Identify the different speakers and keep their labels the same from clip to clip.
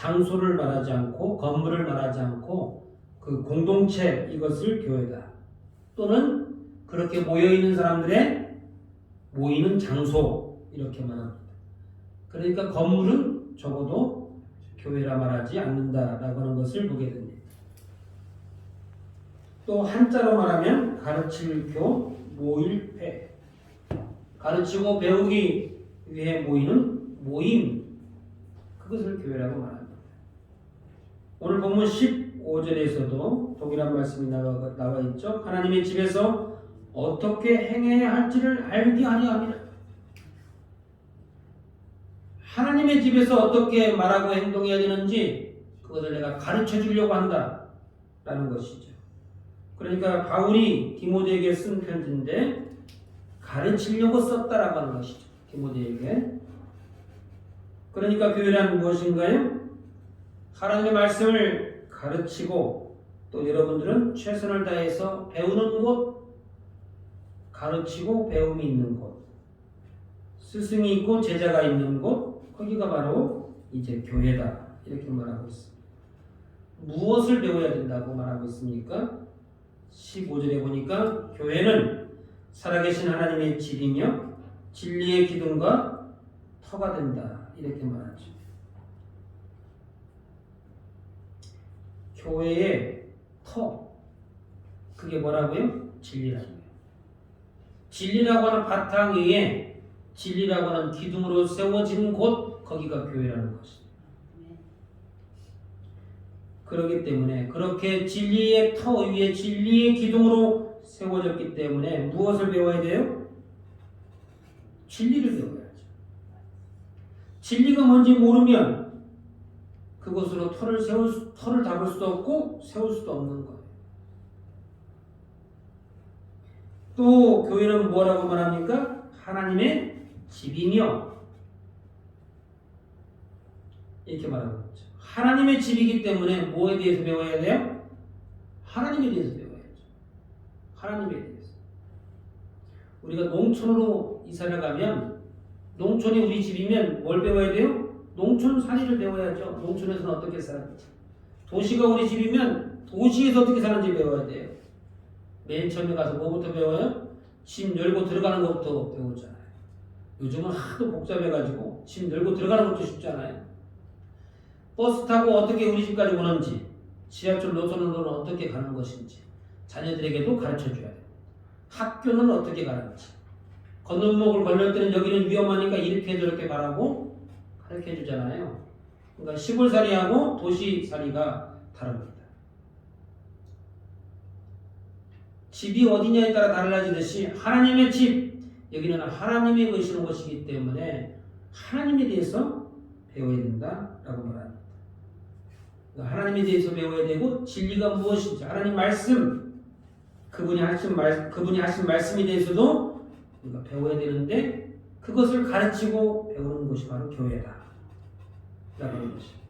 Speaker 1: 장소를 말하지 않고 건물을 말하지 않고 그 공동체 이것을 교회다. 또는 그렇게 모여있는 사람들의 모이는 장소 이렇게 말합니다. 그러니까 건물은 적어도 교회라 말하지 않는다라고 하는 것을 보게 됩니다. 또 한자로 말하면 가르칠 교 모일 회, 가르치고 배우기 위해 모이는 모임, 그것을 교회라고 말합니다. 오늘 본문 15절에서도 동일한 말씀이 나와 있죠. 하나님의 집에서 어떻게 행해야 할지를 알게 하려 함이라. 하나님의 집에서 어떻게 말하고 행동해야 되는지 그것을 내가 가르쳐 주려고 한다라는 것이죠. 그러니까 바울이 디모데에게 쓴 편지인데 가르치려고 썼다라고 하는 것이죠. 디모데에게. 그러니까 교회란 무엇인가요? 하나님의 말씀을 가르치고 또 여러분들은 최선을 다해서 배우는 곳, 가르치고 배움이 있는 곳, 스승이 있고 제자가 있는 곳, 거기가 바로 이제 교회다. 이렇게 말하고 있습니다. 무엇을 배워야 된다고 말하고 있습니까? 15절에 보니까 교회는 살아계신 하나님의 집이며 진리의 기둥과 터가 된다. 이렇게 말하죠. 교회의 터, 그게 뭐라고요? 진리라는 거예요. 진리라고 하는 바탕 위에 진리라고 하는 기둥으로 세워지는 곳, 거기가 교회라는 것입니다. 그렇기 때문에 그렇게 진리의 터 위에 진리의 기둥으로 세워졌기 때문에 무엇을 배워야 돼요? 진리를 배워야죠. 진리가 뭔지 모르면 그것으로 터를 잡을 수도 없고 세울 수도 없는 거예요. 또 교회는 뭐라고 말합니까? 하나님의 집이며 이렇게 말하고 있죠. 하나님의 집이기 때문에 뭐에 대해서 배워야 돼요? 하나님에 대해서 배워야죠. 하나님에 대해서. 우리가 농촌으로 이사를 가면 농촌이 우리 집이면 뭘 배워야 돼요? 농촌 살이를 배워야죠. 농촌에서는 어떻게 사는지. 도시가 우리 집이면 도시에서 어떻게 사는지 배워야 돼요. 맨 처음에 가서 뭐부터 배워요? 집 열고 들어가는 것부터 배우잖아요. 요즘은 하도 복잡해가지고 집 열고 들어가는 것도 쉽잖아요. 버스 타고 어떻게 우리 집까지 오는지, 지하철 노선으로는 어떻게 가는 것인지 자녀들에게도 가르쳐줘야 돼요. 학교는 어떻게 가는지, 건너목을 걸릴 때는 여기는 위험하니까 이렇게 저렇게 가라고 가르쳐주잖아요. 그러니까 시골살이하고 도시살이가 다릅니다. 집이 어디냐에 따라 달라지듯이 하나님의 집, 여기는 하나님이 계시는 곳이기 때문에 하나님에 대해서 배워야 된다라고 말합니다. 하나님에 대해서 배워야 되고 진리가 무엇인지 하나님 말씀, 그분이 하신 말씀에 대해서도 우리가 배워야 되는데 그것을 가르치고 배우는 것이 바로 교회다 라는 것입니다.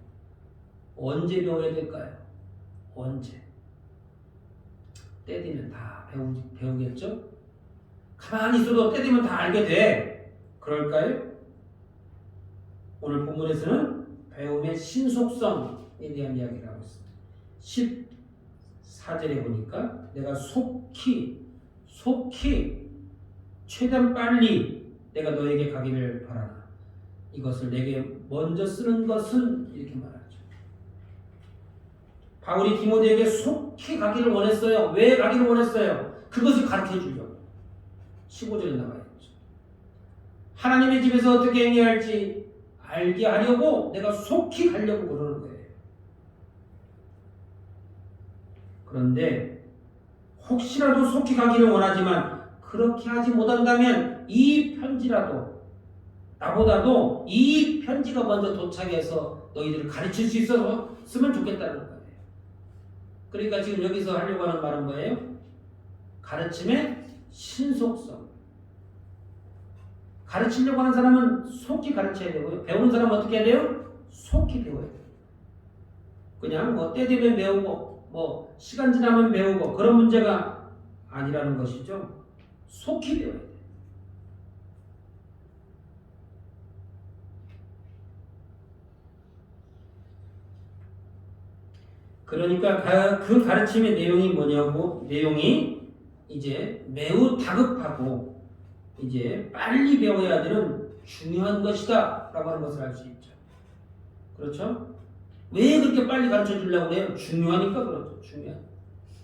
Speaker 1: 언제 배워야 될까요? 언제? 때 되면 다 배우겠죠? 가만히 있어도 때 되면 다 알게 돼. 그럴까요? 오늘 본문에서는 배움의 신속성에 대한 이야기를 하고 있습니다. 14절에 보니까 내가 속히 최대한 빨리 내가 너에게 가기를 바라나 이것을 내게 먼저 쓰는 것은 이렇게 말하죠. 바울이 디모데에게 속히 가기를 원했어요. 왜 가기를 원했어요? 그것을 가르쳐 주려고. 15절에 나와 있죠. 하나님의 집에서 어떻게 행해야 할지 알게 하려고 내가 속히 가려고 그러는 거예요. 그런데 혹시라도 속히 가기를 원하지만 그렇게 하지 못한다면 이 편지라도 나보다도 이 편지가 먼저 도착해서 너희들을 가르칠 수 있었으면 좋겠다는 거예요. 그러니까 지금 여기서 하려고 하는 말은 뭐예요? 가르침의 신속성. 가르치려고 하는 사람은 속히 가르쳐야 되고요. 배우는 사람은 어떻게 해야 돼요? 속히 배워야 돼요. 그냥 때 되면 배우고 시간 지나면 배우고 그런 문제가 아니라는 것이죠. 속히 배워야 돼요. 그러니까 그 가르침의 내용이 뭐냐고, 내용이 이제 매우 다급하고 이제 빨리 배워야 되는 중요한 것이다 라고 하는 것을 알 수 있죠. 그렇죠? 왜 그렇게 빨리 가르쳐 주려고 해요? 중요하니까 그렇죠.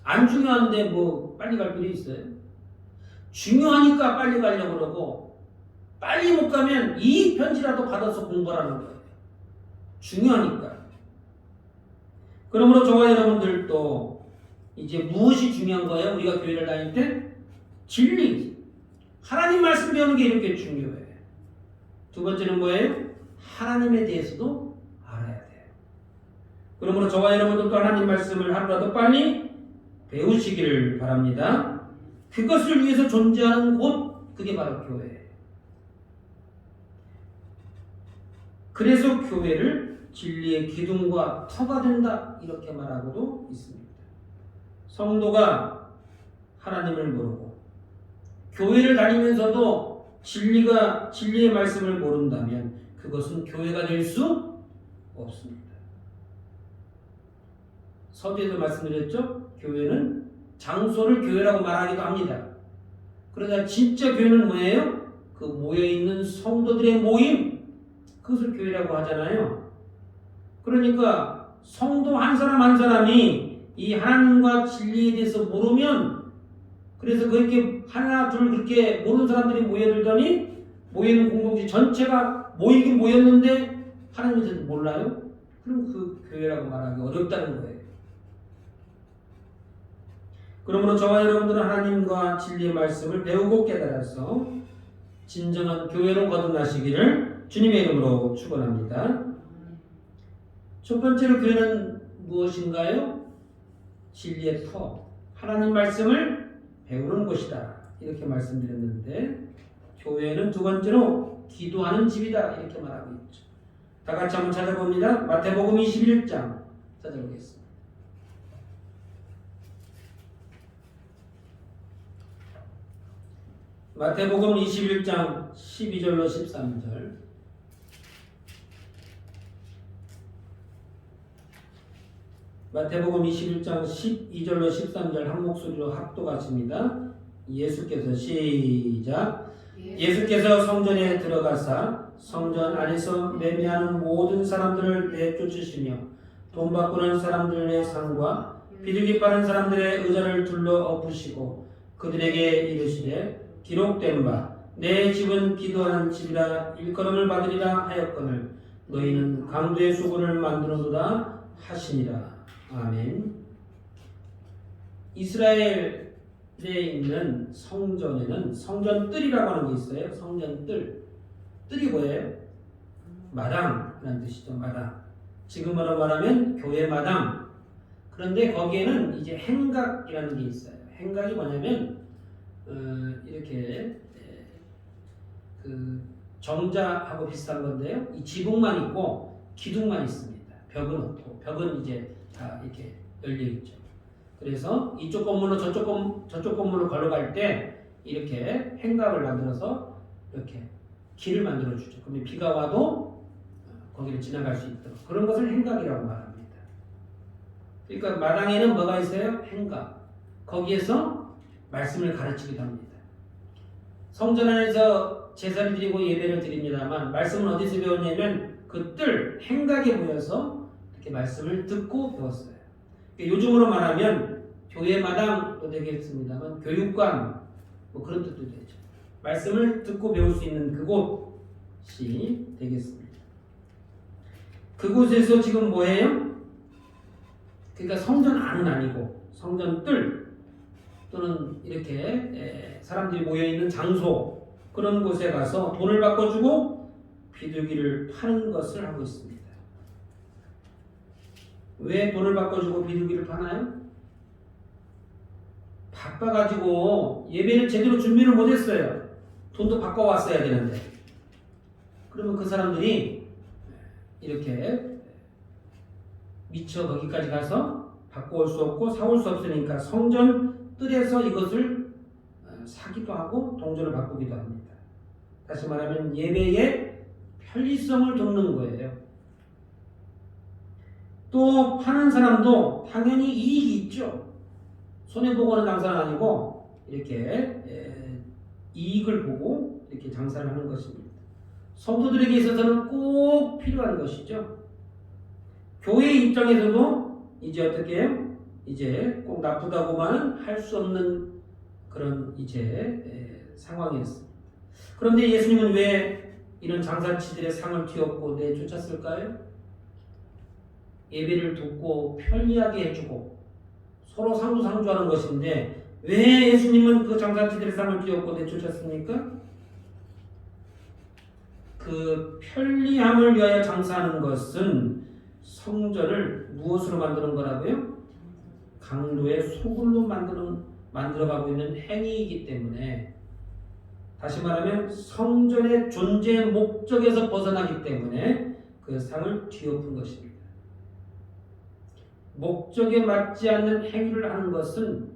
Speaker 1: 안 중요한데 뭐 빨리 갈 필요 있어요? 중요하니까 빨리 가려고 그러고, 빨리 못 가면 이 편지라도 받아서 공부하라는 거예요. 중요하니까. 그러므로 저와 여러분들도 이제 무엇이 중요한 거예요? 우리가 교회를 다닐 때 진리, 하나님 말씀 배우는 게 이렇게 중요해요. 두 번째는 뭐예요? 하나님에 대해서도 알아야 돼요. 그러므로 저와 여러분들도 하나님 말씀을 하루라도 빨리 배우시기를 바랍니다. 그것을 위해서 존재하는 곳, 그게 바로 교회예요. 그래서 교회를 진리의 기둥과 터가 된다, 이렇게 말하고도 있습니다. 성도가 하나님을 모르고 교회를 다니면서도 진리의 말씀을 모른다면 그것은 교회가 될 수 없습니다. 서두에도 말씀드렸죠? 교회는 장소를 교회라고 말하기도 합니다. 그러나 진짜 교회는 뭐예요? 그 모여있는 성도들의 모임, 그것을 교회라고 하잖아요. 그러니까 성도 한 사람 한 사람이 이 하나님과 진리에 대해서 모르면, 그래서 그렇게 하나 둘 그렇게 모르는 사람들이 모여들더니 모이는 공동체 전체가 모이긴 모였는데 하나님에 대해서 몰라요? 그럼 그 교회라고 말하기 어렵다는 거예요. 그러므로 저와 여러분들은 하나님과 진리의 말씀을 배우고 깨달아서 진정한 교회로 거듭나시기를 주님의 이름으로 축원합니다. 첫 번째로 교회는 무엇인가요? 진리의 터, 하나님 말씀을 배우는 곳이다, 이렇게 말씀드렸는데, 교회는 두 번째로 기도하는 집이다, 이렇게 말하고 있죠. 다 같이 한번 찾아봅니다. 마태복음 21장 찾아보겠습니다. 마태복음 21장 12절로 13절. 마태복음 21장 12절로 13절 한 목소리로 합독하십니다. 예수께서 시작. 예수께서 성전에 들어가사 성전 안에서 매매하는 모든 사람들을 내쫓으시며 돈 바꾸는 사람들의 상과 비둘기 파는 사람들의 의자를 둘러 엎으시고 그들에게 이르시되 기록된 바 내 집은 기도하는 집이라 일컬음을 받으리라 하였거늘 너희는 강도의 수고를 만들어두라 하시니라. 아멘. 이스라엘에 있는 성전에는 성전뜰이라고 하는 게 있어요. 성전뜰. 뜰이 뭐예요? 마당이라는 뜻이죠. 마당. 지금으로 말하면 교회 마당. 그런데 거기에는 이제 행각이라는 게 있어요. 행각이 뭐냐면 이렇게 그 정자하고 비슷한 건데요. 이 지붕만 있고 기둥만 있습니다. 벽은 없고, 벽은 이제 다 이렇게 열려 있죠. 그래서 이쪽 건물로 저쪽 건물로 걸어갈 때 이렇게 행각을 만들어서 이렇게 길을 만들어 주죠. 그러면 비가 와도 거기를 지나갈 수 있도록, 그런 것을 행각이라고 말합니다. 그러니까 마당에는 뭐가 있어요? 행각. 거기에서 말씀을 가르치기도 합니다. 성전 안에서 제사를 드리고 예배를 드립니다만 말씀은 어디서 배웠냐면 그 뜰, 행각에 모여서 이렇게 말씀을 듣고 배웠어요. 그러니까 요즘으로 말하면 교회 마당도 되겠습니다만 교육관, 뭐 그런 뜻도 되죠. 말씀을 듣고 배울 수 있는 그곳이 되겠습니다. 그곳에서 지금 뭐예요? 그러니까 성전 안은 아니고 성전 뜰 또는 이렇게 사람들이 모여있는 장소, 그런 곳에 가서 돈을 바꿔주고 비둘기를 파는 것을 하고 있습니다. 왜 돈을 바꿔주고 비둘기를 파나요? 바빠가지고 예배를 제대로 준비를 못했어요. 돈도 바꿔왔어야 되는데. 그러면 그 사람들이 이렇게 미처 거기까지 가서 바꿔올 수 없고 사올 수 없으니까 성전 뜰에서 이것을 사기도 하고 동전을 바꾸기도 합니다. 다시 말하면 예배의 편리성을 돕는 거예요. 또 파는 사람도 당연히 이익이 있죠. 손해보고 하는 장사는 아니고 이렇게 이익을 보고 이렇게 장사를 하는 것입니다. 성도들에게 있어서는 꼭 필요한 것이죠. 교회 입장에서도 이제 어떻게 해요? 이제 꼭 나쁘다고만은 할 수 없는 그런 이제 상황이었습니다. 그런데 예수님은 왜 이런 장사치들의 상을 뒤엎고 내쫓았을까요? 예배를 돕고 편리하게 해주고 서로 상부상조하는 것인데 왜 예수님은 그 장사치들의 상을 뒤엎고 내쫓았습니까? 그 편리함을 위하여 장사하는 것은 성전을 무엇으로 만드는 거라고요? 강도의 소굴로 만들어가고 있는 행위이기 때문에, 다시 말하면 성전의 존재 목적에서 벗어나기 때문에 그 상을 뒤엎은 것입니다. 목적에 맞지 않는 행위를 하는 것은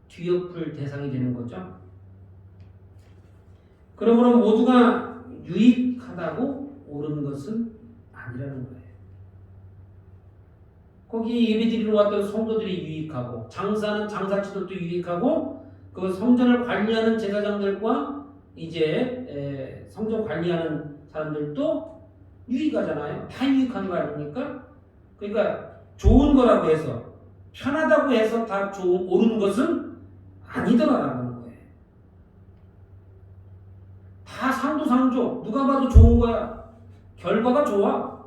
Speaker 1: 뒤엎을 대상이 되는 거죠. 그러므로 모두가 유익하다고 옳은 것은 아니라는 거예요. 거기 예배드리러 왔던 성도들이 유익하고 장사하는 장사치들도 유익하고 그 성전을 관리하는 제사장들과 이제 성전 관리하는 사람들도 유익하잖아요. 다 유익한 거 아닙니까? 그러니까 좋은 거라고 해서 편하다고 해서 다 옳은 것은 아니더라라고 하는 거예요. 다 상도상조. 누가 봐도 좋은 거야. 결과가 좋아.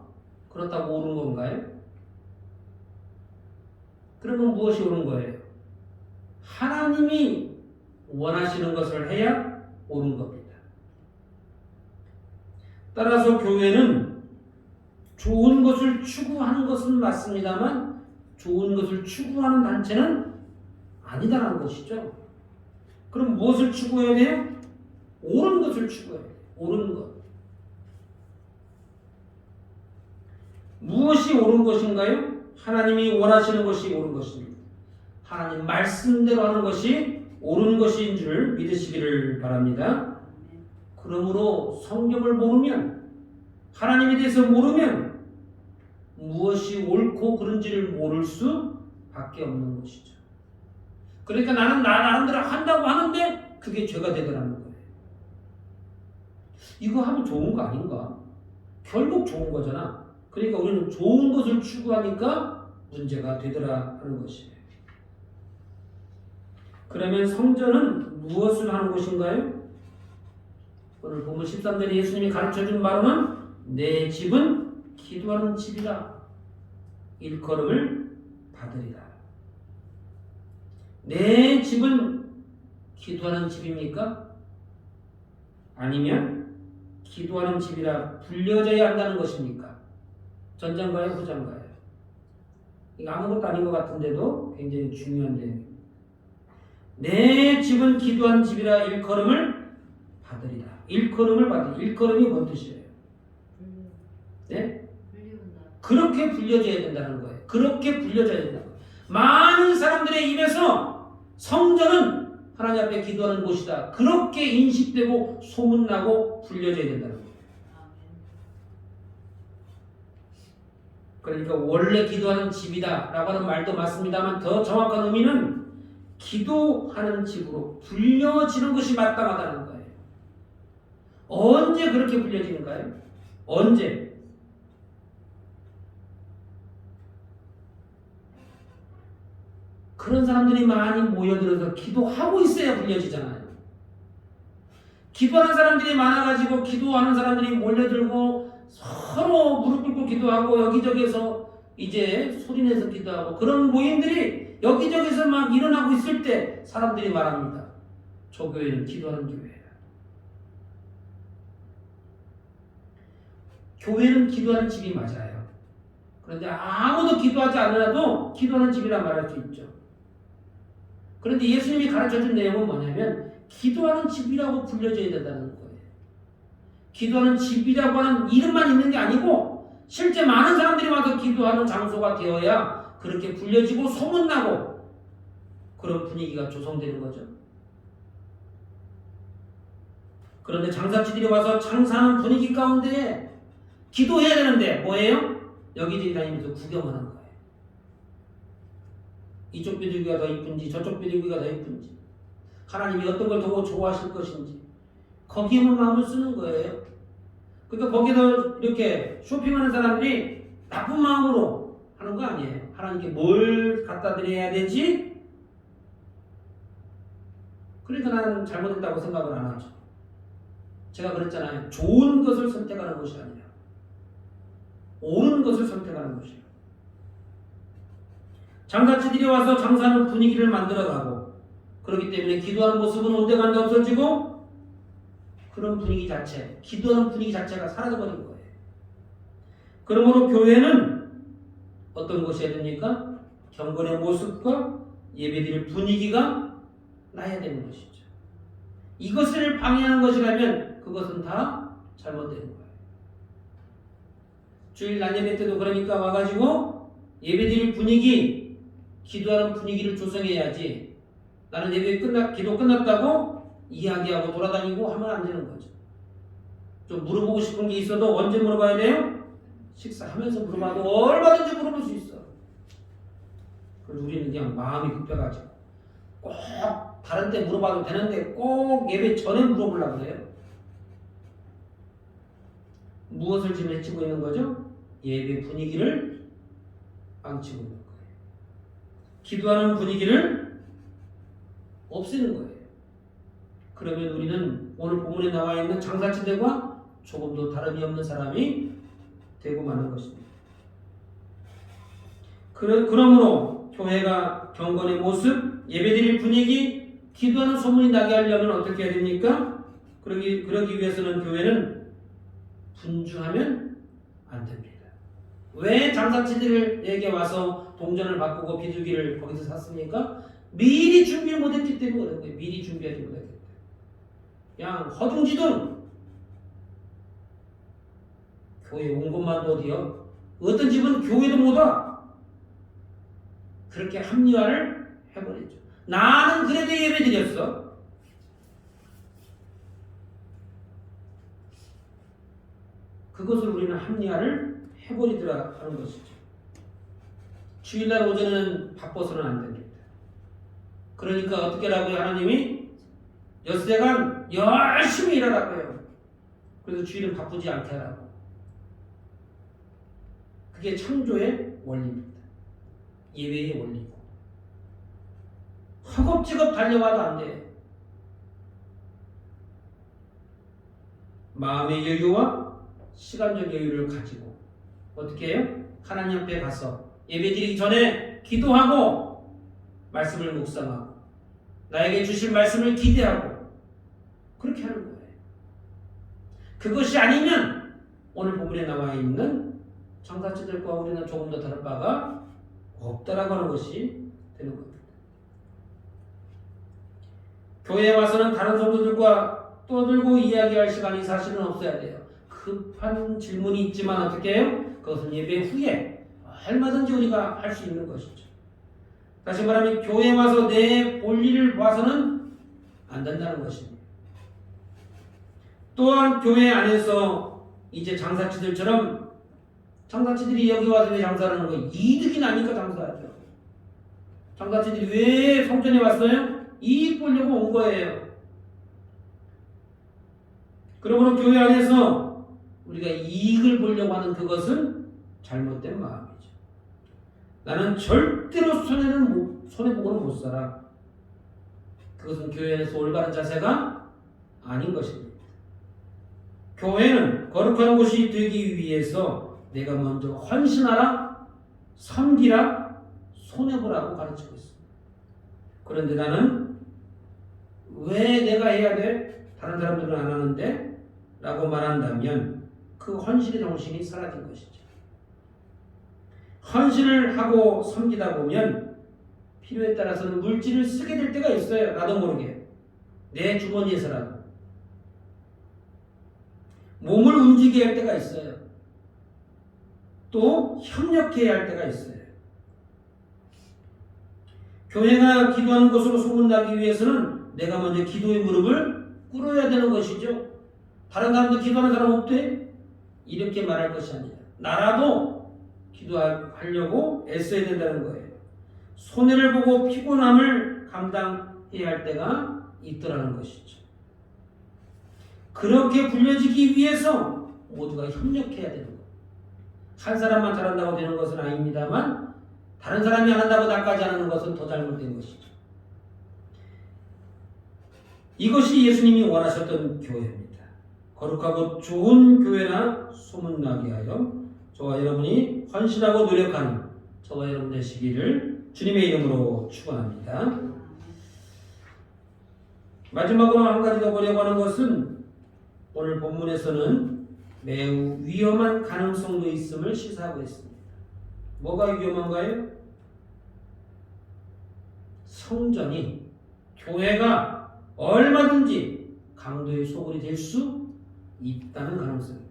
Speaker 1: 그렇다고 옳은 건가요? 그러면 무엇이 옳은 거예요? 하나님이 원하시는 것을 해야 옳은 겁니다. 따라서 교회는 좋은 것을 추구하는 것은 맞습니다만 좋은 것을 추구하는 단체는 아니다라는 것이죠. 그럼 무엇을 추구해야 돼요? 옳은 것을 추구해야 돼요. 옳은 것. 무엇이 옳은 것인가요? 하나님이 원하시는 것이 옳은 것입니다. 하나님 말씀대로 하는 것이 옳은 것인 줄 믿으시기를 바랍니다. 그러므로 성경을 모르면, 하나님에 대해서 모르면 무엇이 옳고 그른지를 모를 수밖에 없는 것이죠. 그러니까 나는 나 나름대로 한다고 하는데 그게 죄가 되더라는 거예요. 이거 하면 좋은 거 아닌가? 결국 좋은 거잖아. 그러니까 우리는 좋은 것을 추구하니까 문제가 되더라 하는 것이에요. 그러면 성전은 무엇을 하는 곳인가요? 오늘 본문 13절에 예수님이 가르쳐준 바로는 내 집은 기도하는 집이다. 일컬음을 받으리라. 내 집은 기도하는 집입니까? 아니면 기도하는 집이라 불려져야 한다는 것입니까? 전장가요, 후장가요? 이거 아무것도 아닌 것 같은데도 굉장히 중요한 내용입니다. 내 집은 기도하는 집이라 일컬음을 받으리라. 일컬음을 받으리라. 일컬음이 뭔 뜻이에요? 네? 그렇게 불려져야 된다는 거예요. 그렇게 불려져야 된다는 거예요. 많은 사람들의 입에서 성전은 하나님 앞에 기도하는 곳이다. 그렇게 인식되고 소문나고 불려져야 된다는 거예요. 그러니까 원래 기도하는 집이다 라고 하는 말도 맞습니다만 더 정확한 의미는 기도하는 집으로 불려지는 것이 마땅하다는 거예요. 언제 그렇게 불려지는가요? 언제? 그런 사람들이 많이 모여들어서 기도하고 있어야 불려지잖아요. 기도하는 사람들이 많아가지고 기도하는 사람들이 몰려들고 서로 무릎 꿇고 기도하고 여기저기서 이제 소리내서 기도하고 그런 모임들이 여기저기서 막 일어나고 있을 때 사람들이 말합니다. 저 교회는 기도하는 교회야. 교회는 기도하는 집이 맞아요. 그런데 아무도 기도하지 않아도 기도하는 집이라 말할 수 있죠. 그런데 예수님이 가르쳐준 내용은 뭐냐면 기도하는 집이라고 불려져야 된다는 거예요. 기도하는 집이라고 하는 이름만 있는 게 아니고 실제 많은 사람들이 와서 기도하는 장소가 되어야 그렇게 불려지고 소문나고 그런 분위기가 조성되는 거죠. 그런데 장사치들이 와서 장사하는 분위기 가운데 기도해야 되는데 뭐예요? 여기저기 다니면서 구경하는 거예요. 이쪽 비둘기가 더 이쁜지 저쪽 비둘기가 더 이쁜지 하나님이 어떤 걸 더 좋아하실 것인지 거기에만 마음을 쓰는 거예요. 그러니까 거기서 이렇게 쇼핑하는 사람들이 나쁜 마음으로 하는 거 아니에요. 하나님께 뭘 갖다 드려야 되지? 그러니까 나는 잘못했다고 생각을 안 하죠. 제가 그랬잖아요. 좋은 것을 선택하는 것이 아니라 옳은 것을 선택하는 것이에요. 장사치들이 와서 장사하는 분위기를 만들어가고 그렇기 때문에 기도하는 모습은 온데간데 없어지고 그런 분위기 자체, 기도하는 분위기 자체가 사라져버린 거예요. 그러므로 교회는 어떤 것이어야 됩니까? 경건의 모습과 예배드릴 분위기가 나야 되는 것이죠. 이것을 방해하는 것이라면 그것은 다 잘못되는 거예요. 주일 낮 예배 때도 그러니까 와가지고 예배드릴 분위기, 기도하는 분위기를 조성해야지 나는 예배 기도 끝났다고 이야기하고 돌아다니고 하면 안 되는 거죠. 좀 물어보고 싶은 게 있어도 언제 물어봐야 돼요? 식사하면서 물어봐도 얼마든지 물어볼 수 있어. 그래서 우리는 그냥 마음이 급해가지고 꼭 다른 때 물어봐도 되는데 꼭 예배 전에 물어보려고 그래요. 무엇을 지금 해치고 있는 거죠? 예배 분위기를 망치고 있는 거예요. 기도하는 분위기를 없애는 거예요. 그러면 우리는 오늘 본문에 나와 있는 장사치들과 조금도 다름이 없는 사람이 되고 마는 것입니다. 그러므로 교회가 경건의 모습, 예배드릴 분위기, 기도하는 소문이 나게 하려면 어떻게 해야 됩니까? 그러기 위해서는 교회는 분주하면 안 됩니다. 왜 장사치들에게 와서 동전을 바꾸고 비둘기를 거기서 샀습니까? 미리 준비 못했기 때문에 그런 거예요. 미리 준비하지 못했기 때문에. 그냥 허둥지둥 교회 온 것만도 어디요? 어떤 집은 교회도 못 와. 그렇게 합리화를 해버렸죠. 나는 그래도 예배 드렸어. 그것을 우리는 합리화를 해버리더라 하는 것이죠. 주일날 오전에는 바빠서는 안 됩니다. 그러니까 어떻게 하라고요? 하나님이 엿새간 열심히 일하라고요. 그래서 주일은 바쁘지 않게 하라고. 그게 창조의 원리입니다. 예배의 원리고. 허겁지겁 달려와도 안 돼. 마음의 여유와 시간적 여유를 가지고 어떻게 해요? 하나님 앞에 가서 예배드리기 전에 기도하고 말씀을 묵상하고 나에게 주실 말씀을 기대하고 그렇게 하는 거예요. 그것이 아니면 오늘 본문에 나와 있는 장사치들과 우리는 조금 더 다를 바가 없다라고 하는 것이 되는 겁니다. 교회에 와서는 다른 성도들과 떠들고 이야기할 시간이 사실은 없어야 돼요. 급한 질문이 있지만 어떻게 해요? 그것은 예배 후에 얼마든지 우리가 할 수 있는 것이죠. 다시 말하면 교회에 와서 내 볼일을 봐서는 안 된다는 것입니다. 또한 교회 안에서 이제 장사치들처럼 장사치들이 여기 와서 왜 장사를 하는 거예요? 이득이 나니까 장사하죠. 장사치들이 왜 성전에 왔어요? 이익 보려고 온 거예요. 그러므로 교회 안에서 우리가 이익을 보려고 하는 그것은 잘못된 마음이죠. 나는 절대로 손해보고는 못 살아. 그것은 교회 안에서 올바른 자세가 아닌 것입니다. 교회는 거룩한 곳이 되기 위해서 내가 먼저 헌신하라, 섬기라, 손해보라고 가르치고 있습니다. 그런데 나는 왜 내가 해야 돼? 다른 사람들은 안 하는데? 라고 말한다면 그 헌신의 정신이 사라진 것이죠. 헌신을 하고 섬기다 보면 필요에 따라서는 물질을 쓰게 될 때가 있어요. 나도 모르게. 내 주머니에서라도. 몸을 움직여야 할 때가 있어요. 또 협력해야 할 때가 있어요. 교회가 기도하는 것으로 소문나기 위해서는 내가 먼저 기도의 무릎을 꿇어야 되는 것이죠. 다른 사람도 기도하는 사람 없대? 이렇게 말할 것이 아니라 나라도 기도하려고 애써야 된다는 거예요. 손해를 보고 피곤함을 감당해야 할 때가 있더라는 것이죠. 그렇게 불려지기 위해서 모두가 협력해야 되는 거예요. 한 사람만 잘한다고 되는 것은 아닙니다만 다른 사람이 안 한다고 나까지 안 하는 것은 더 잘못된 것이죠. 이것이 예수님이 원하셨던 교회입니다. 거룩하고 좋은 교회나 소문나게 하여 저와 여러분이 헌신하고 노력하는 저와 여러분 되시기를 주님의 이름으로 축원합니다. 마지막으로 한 가지 더 보려고 하는 것은 오늘 본문에서는 매우 위험한 가능성도 있음을 시사하고 있습니다. 뭐가 위험한가요? 성전이, 교회가 얼마든지 강도의 소굴이 될 수 있다는 가능성입니다.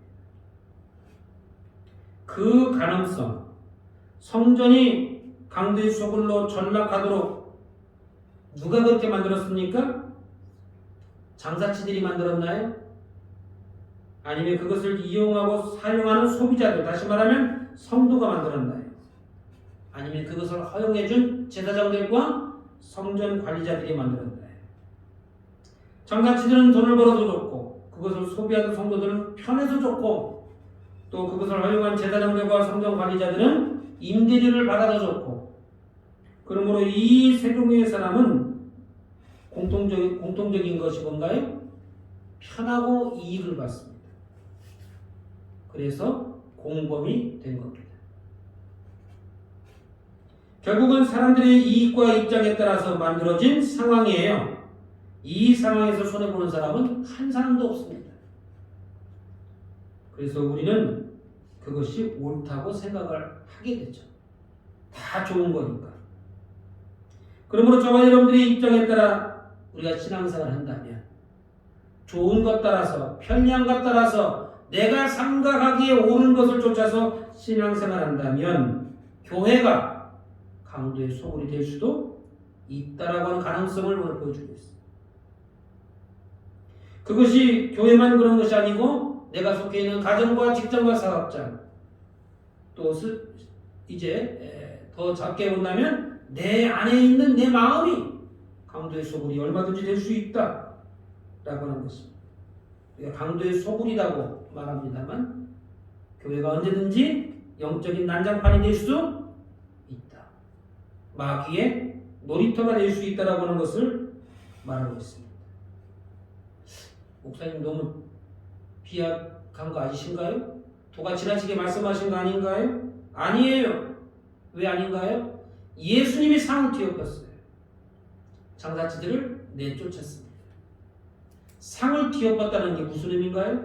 Speaker 1: 그 가능성, 성전이 강도의 소굴로 전락하도록 누가 그렇게 만들었습니까? 장사치들이 만들었나요? 아니면 그것을 이용하고 사용하는 소비자들, 다시 말하면 성도가 만들었나요? 아니면 그것을 허용해준 제사장들과 성전 관리자들이 만들었나요? 장사치들은 돈을 벌어서 줬고 그것을 소비하던 성도들은 편해서 줬고 또 그것을 허용한 제사장들과 성전 관리자들은 임대료를 받아서 줬고 그러므로 이 세 종류의 사람은 공통적인 것이 뭔가요? 편하고 이익을 받습니다. 그래서 공범이 된 겁니다. 결국은 사람들의 이익과 입장에 따라서 만들어진 상황이에요. 이 상황에서 손해보는 사람은 한 사람도 없습니다. 그래서 우리는 그것이 옳다고 생각을 하게 되죠. 다 좋은 거니까. 그러므로 저와 여러분들의 입장에 따라 우리가 신앙생활을 한다면 좋은 것 따라서 편리한 것 따라서 내가 생각하기에 옳은 것을 쫓아서 신앙생활을 한다면 교회가 강도의 소굴이 될 수도 있다라고 하는 가능성을 오늘 보여주고 있습니다. 그것이 교회만 그런 것이 아니고 내가 속해 있는 가정과 직장과 사업장 또 이제 더 작게 본다면 내 안에 있는 내 마음이 강도의 소굴이 얼마든지 될 수 있다라고 하는 것입니다. 우리가 강도의 소굴이라고 말합니다만 교회가 언제든지 영적인 난장판이 될 수 있다. 마귀의 놀이터가 될 수 있다라고 하는 것을 말하고 있습니다. 목사님 너무 비약한 거 아니신가요? 도가 지나치게 말씀하신 거 아닌가요? 아니에요. 왜 아닌가요? 예수님이 상을 뒤엎었어요. 장사치들을 내쫓았습니다. 상을 뒤엎었다는 게 무슨 의미인가요?